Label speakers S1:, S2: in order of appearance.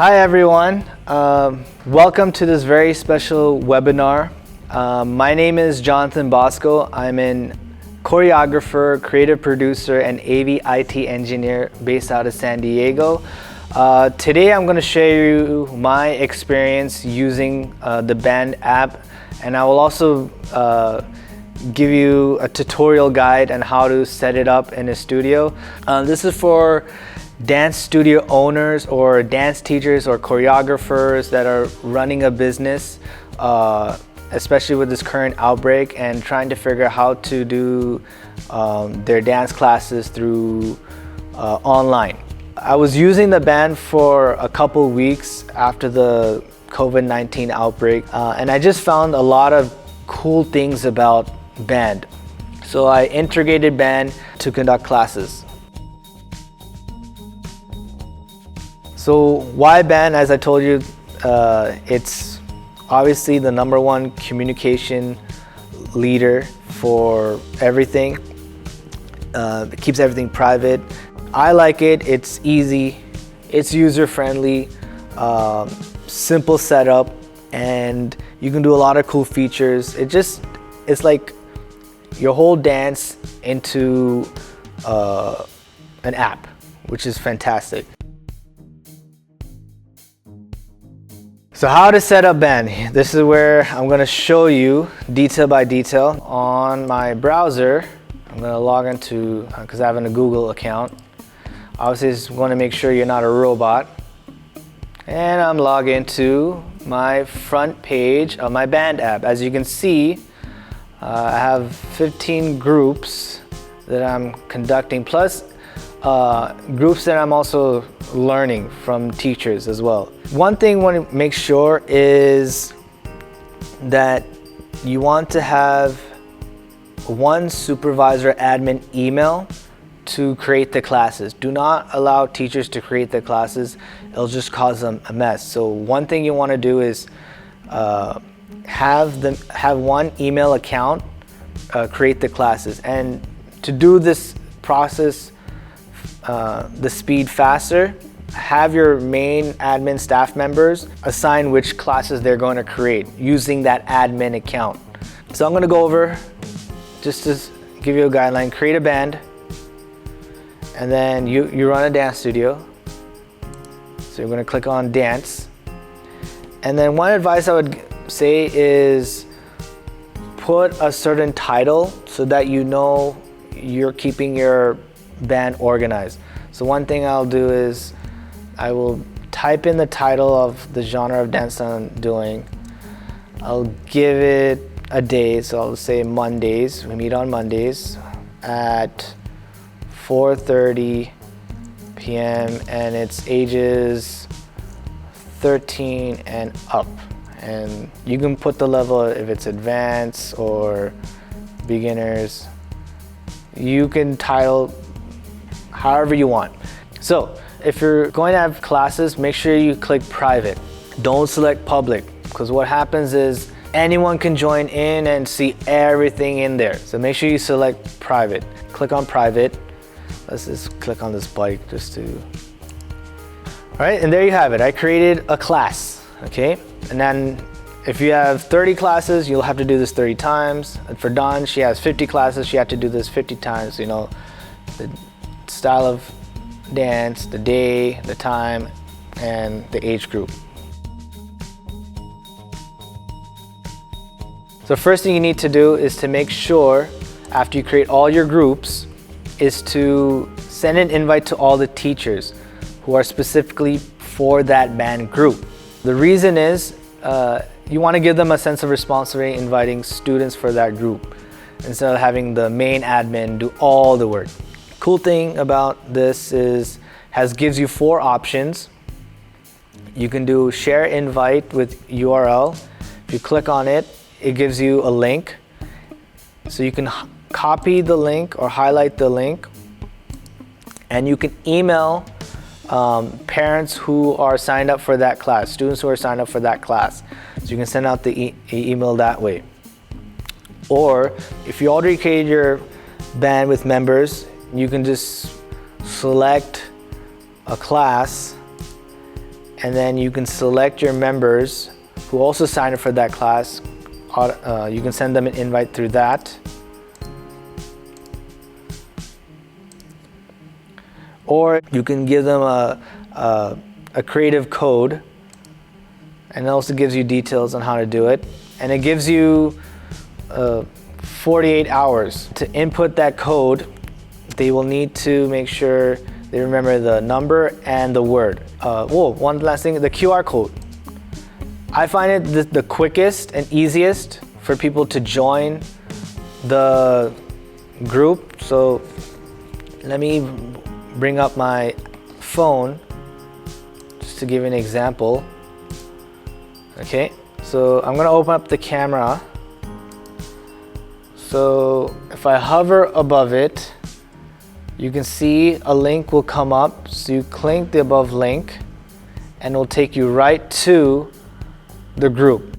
S1: Hi everyone, welcome to this very special webinar. My name is Jonathan Bosco. I'm a choreographer, creative producer, and AV IT engineer based out of San Diego. Today I'm going to share you my experience using the Band app, and I will also give you a tutorial guide on how to set it up in a studio. This is for dance studio owners or dance teachers or choreographers that are running a business, especially with this current outbreak, and trying to figure out how to do their dance classes through online. I was using the Band for a couple weeks after the COVID-19 outbreak, and I just found a lot of cool things about Band. So I integrated Band to conduct classes. So why Band? As I told you, it's obviously the #1 communication leader for everything. It keeps everything private. I like it. It's easy, it's user-friendly, simple setup, and you can do a lot of cool features. It's like your whole dance into an app, which is fantastic. So how to set up Band? This is where I'm going to show you detail by detail. On my browser, I'm going to log into, because I have a Google account. Obviously, just want to make sure you're not a robot. And I'm logged into my front page of my Band app. As you can see, I have 15 groups that I'm conducting, plus groups that I'm also learning from teachers as well. One thing you want to make sure is that you want to have one supervisor admin email to create the classes. Do not allow teachers to create the classes. It'll just cause them a mess. So one thing you want to do is have one email account create the classes. And to do this process the speed faster, have your main admin staff members assign which classes they're going to create using that admin account. So I'm going to go over, just to give you a guideline, create a Band, and then you run a dance studio. So you're going to click on dance. And then one advice I would say is put a certain title so that you know you're keeping your Band organized. So one thing I'll do is I will type in the title of the genre of dance I'm doing. I'll give it a day, so I'll say Mondays. We meet on Mondays at 4:30 p.m. and it's ages 13 and up. And you can put the level if it's advanced or beginners. You can title however you want. So if you're going to have classes, make sure you click private. Don't select public, because what happens is anyone can join in and see everything in there. So make sure you select private. Click on private. Let's just click on this bike just to... All right, and there you have it. I created a class, okay? And then if you have 30 classes, you'll have to do this 30 times. And for Dawn, she has 50 classes. She had to do this 50 times, you know, the style of dance, the day, the time, and the age group. So first thing you need to do is to make sure, after you create all your groups, is to send an invite to all the teachers who are specifically for that Band group. The reason is you want to give them a sense of responsibility inviting students for that group instead of having the main admin do all the work. Cool thing about this is gives you 4 options. You can do share invite with URL. If you click on it, it gives you a link. So you can copy the link or highlight the link, and you can email parents who are signed up for that class, students who are signed up for that class. So you can send out the email that way. Or if you already created your Band with members, you can just select a class and then you can select your members who also signed up for that class. You can send them an invite through that. Or you can give them a creative code, and it also gives you details on how to do it. And it gives you 48 hours to input that code. They will need to make sure they remember the number and the word. One last thing, the QR code. I find it the quickest and easiest for people to join the group. So let me bring up my phone just to give you an example. Okay, so I'm gonna open up the camera. So if I hover above it, you can see a link will come up. So you click the above link and it'll take you right to the group.